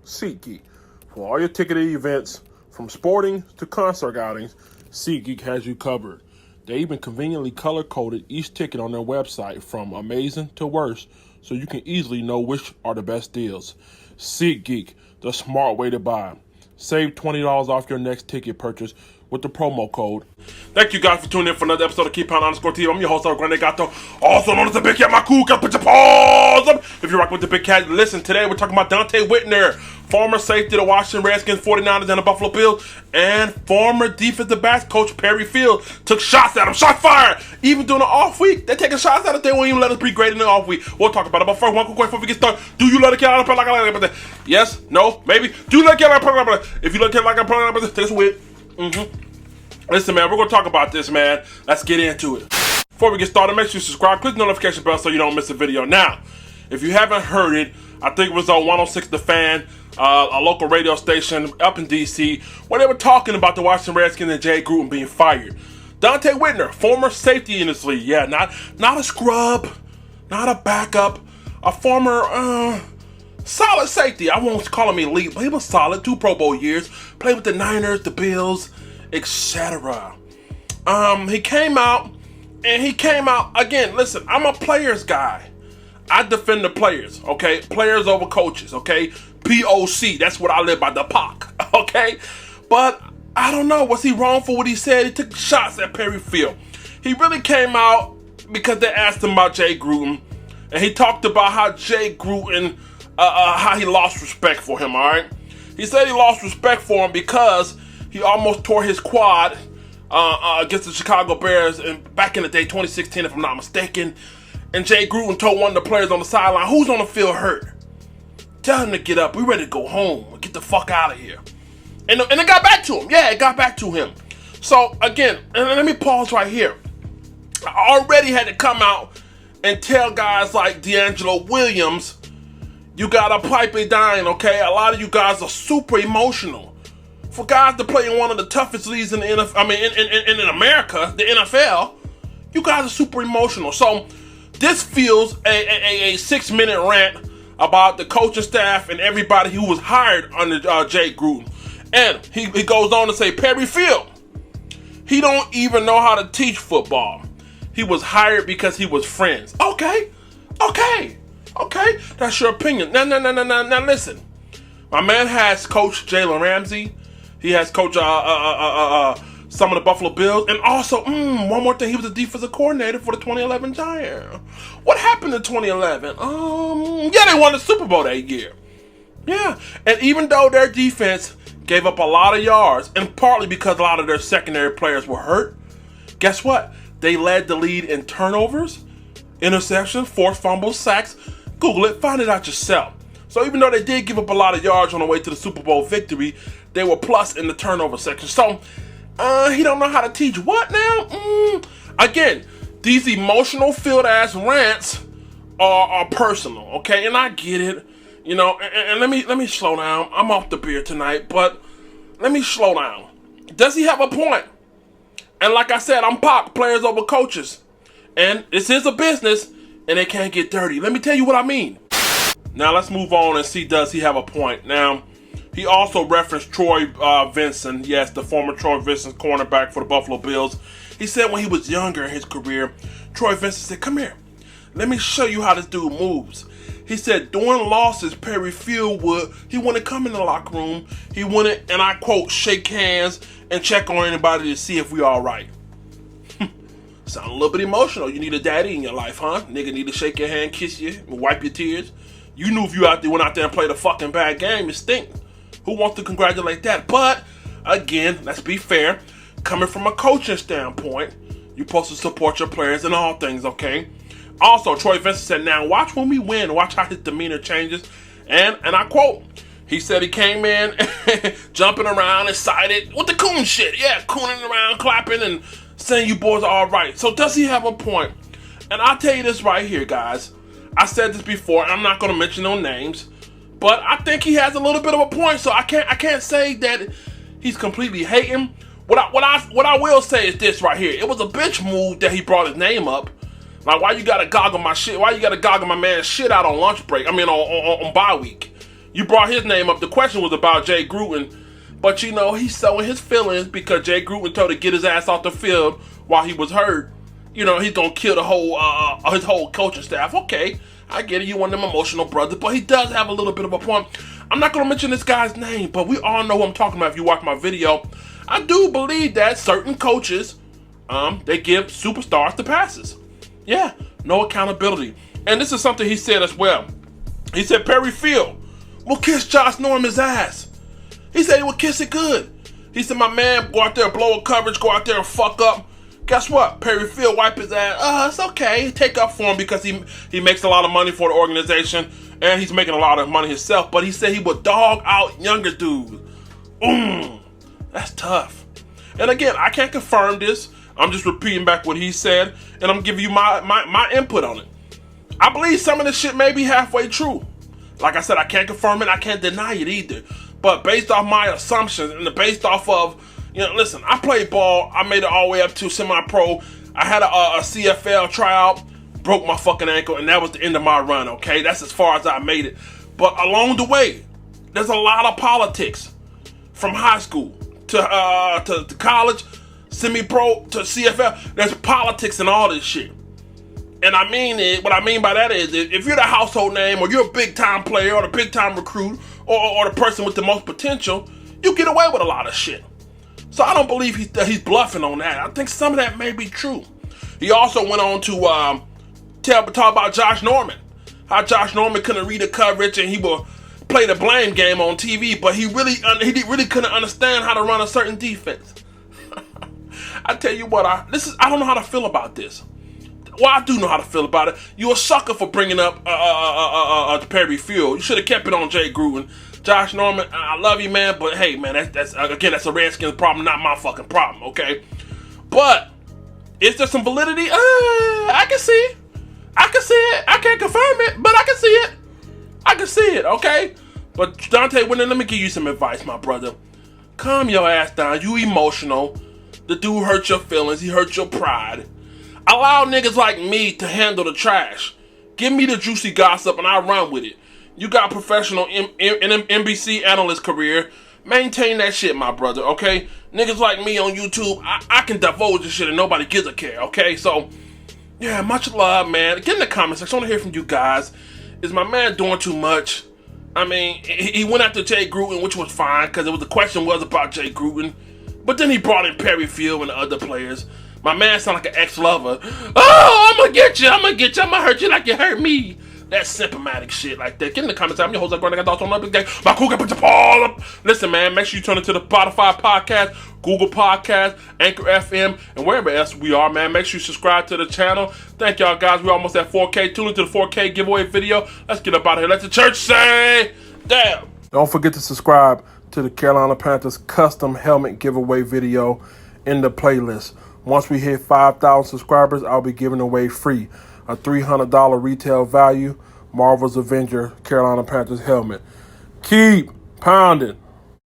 SeatGeek. For all your ticketed events, from sporting to concert outings, SeatGeek has you covered. They even conveniently color-coded each ticket on their website from amazing to worst, so you can easily know which are the best deals. SeatGeek, the smart way to buy. Save $20 off your next ticket purchase with the promo code. Thank you guys for tuning in for another episode of Keep_TV. I'm your host, Grande Gato, also known as the Big Cat Makuka. Put your paws up if you're rocking with the Big Cat. Listen, today we're talking about Donte Whitner, former safety of the Washington Redskins, 49ers, and the Buffalo Bills, and former defensive backs coach Perry Fewell took shots at him. Shot fired! Even during the off week, they're taking shots at us. They won't even let us be great in the off week. We'll talk about it. But first, one quick question before we get started. Do you let a cat out of like yes? No? Maybe? Do you let a cat out of if you let a cat like a take this with. Listen, man, we're going to talk about this, man. Let's get into it. Before we get started, make sure you subscribe, click the notification bell so you don't miss a video. Now, if you haven't heard it, I think it was on 106 The Fan, a local radio station up in D.C., where they were talking about the Washington Redskins and Jay Gruden being fired. Donte Whitner, former safety in this league. Yeah, not a scrub, not a backup, a former solid safety. I won't call him elite, but he was solid. 2 Pro Bowl years. Played with the Niners, the Bills, etc. He came out again. Listen, I'm a players guy. I defend the players, okay? Players over coaches, okay? POC, that's what I live by, the POC, okay? But I don't know, was he wrong for what he said? He took shots at Perry Fewell. He really came out because they asked him about Jay Gruden, and he talked about how Jay Gruden, how he lost respect for him, all right? He said he lost respect for him because he almost tore his quad against the Chicago Bears back in the day, 2016, if I'm not mistaken. And Jay Gruden told one of the players on the sideline, who's on the field hurt? Tell him to get up. We're ready to go home. Get the fuck out of here. And it got back to him. Yeah, it got back to him. So, again, and let me pause right here. I already had to come out and tell guys like D'Angelo Williams, you gotta pipe it down, okay? A lot of you guys are super emotional. For guys to play in one of the toughest leagues in the NFL, I mean, in America, the NFL, you guys are super emotional. So this feels a 6-minute rant about the coaching staff and everybody who was hired under Jay Gruden. And he goes on to say, Perry Fewell, he don't even know how to teach football. He was hired because he was friends. Okay, that's your opinion. Now listen. My man has coached Jalen Ramsey. He has coached some of the Buffalo Bills. And also, one more thing, he was a defensive coordinator for the 2011 Giants. What happened in 2011? Yeah, they won the Super Bowl that year. Yeah, and even though their defense gave up a lot of yards, and partly because a lot of their secondary players were hurt, guess what? They led the lead in turnovers, interceptions, forced fumbles, sacks. Google it, find it out yourself. So even though they did give up a lot of yards on the way to the Super Bowl victory, they were plus in the turnover section. So, he don't know how to teach what now? Again, these emotional field-ass rants are personal, okay? And I get it, you know, and let me slow down. I'm off the beer tonight, but let me slow down. Does he have a point? And like I said, I'm pop, players over coaches. And this is a business, and they can't get dirty. Let me tell you what I mean. Now let's move on and see, does he have a point? Now, he also referenced Troy Vincent, yes, the former Troy Vincent cornerback for the Buffalo Bills. He said when he was younger in his career, Troy Vincent said, come here, let me show you how this dude moves. He said during losses, Perry Fewell he wouldn't come in the locker room. He wouldn't, and I quote, shake hands and check on anybody to see if we all right. Sound a little bit emotional. You need a daddy in your life, huh? Nigga need to shake your hand, kiss you, and wipe your tears. You knew if you went out there and played a fucking bad game, it stink. Who wants to congratulate that? But, again, let's be fair. Coming from a coaching standpoint, you're supposed to support your players in all things, okay? Also, Troy Vincent said, now watch when we win. Watch how his demeanor changes. And I quote, he said he came in jumping around, excited, with the coon shit. Yeah, cooning around, clapping, and saying you boys are all right. So does he have a point? And I'll tell you this right here, guys. I said this before, and I'm not going to mention no names, but I think he has a little bit of a point. So I can't say that he's completely hating. What I will say is this right here. It was a bitch move that he brought his name up. Like, why you gotta goggle my shit? Why you gotta goggle my man's shit out on lunch break? I mean, on bye week. You brought his name up. The question was about Jay Gruden. But, you know, he's sowing his feelings because Jay Gruden told him to get his ass off the field while he was hurt. You know, he's going to kill the whole his whole coaching staff. Okay, I get it. You want them emotional brothers. But he does have a little bit of a point. I'm not going to mention this guy's name, but we all know who I'm talking about if you watch my video. I do believe that certain coaches, they give superstars the passes. Yeah, no accountability. And this is something he said as well. He said Perry Fewell will kiss Josh Norman's ass. He said he would kiss it good. He said, my man, go out there, blow a coverage, go out there and fuck up. Guess what? Perry Fewell wipe his ass. It's okay. Take up for him because he makes a lot of money for the organization and he's making a lot of money himself. But he said he would dog out younger dudes. That's tough. And again, I can't confirm this. I'm just repeating back what he said and I'm giving you my input on it. I believe some of this shit may be halfway true. Like I said, I can't confirm it. I can't deny it either. But based off my assumptions and based off of, you know, listen, I played ball. I made it all the way up to semi-pro. I had a CFL tryout, broke my fucking ankle, and that was the end of my run, okay? That's as far as I made it. But along the way, there's a lot of politics. From high school to college, semi-pro to CFL. There's politics and all this shit. And I mean it. What I mean by that is, if you're the household name, or you're a big-time player, or the big-time recruit, or the person with the most potential, you get away with a lot of shit. So I don't believe he's bluffing on that. I think some of that may be true. He also went on to talk about Josh Norman. How Josh Norman couldn't read the coverage and he would play the blame game on TV, but he really couldn't understand how to run a certain defense. I tell you what, I don't know how to feel about this. Well, I do know how to feel about it. You're a sucker for bringing up Perry Fewell. You should have kept it on Jay Gruden. Josh Norman, I love you, man, but hey, man, that's a Redskins problem, not my fucking problem, okay? But is there some validity? I can see it. I can't confirm it, but I can see it. Okay? But Donte Whitner, let me give you some advice, my brother. Calm your ass down. You emotional. The dude hurt your feelings. He hurt your pride. Allow niggas like me to handle the trash. Give me the juicy gossip and I'll run with it. You got a professional NBC analyst career. Maintain that shit, my brother, okay? Niggas like me on YouTube, I can divulge this shit and nobody gives a care, okay? So, yeah, much love, man. Get in the comments section. I want to hear from you guys. Is my man doing too much? I mean, he went after Jay Gruden, which was fine, because the question was about Jay Gruden. But then he brought in Perry Fewell and the other players. My man sound like an ex-lover. Oh, I'm gonna get you. I'm gonna hurt you like you hurt me. That symptomatic shit like that. Get in the comments. I'm your host. I got thoughts on the game. My cool guy, put your paw up. Listen, man, make sure you turn into the Spotify podcast, Google Podcast, Anchor FM, and wherever else we are, man. Make sure you subscribe to the channel. Thank y'all, guys. We're almost at 4K. Tune into the 4K giveaway video. Let's get up out of here. Let the church say, damn. Don't forget to subscribe to the Carolina Panthers custom helmet giveaway video in the playlist. Once we hit 5,000 subscribers, I'll be giving away free a $300 retail value Marvel's Avenger Carolina Panthers helmet. Keep pounding.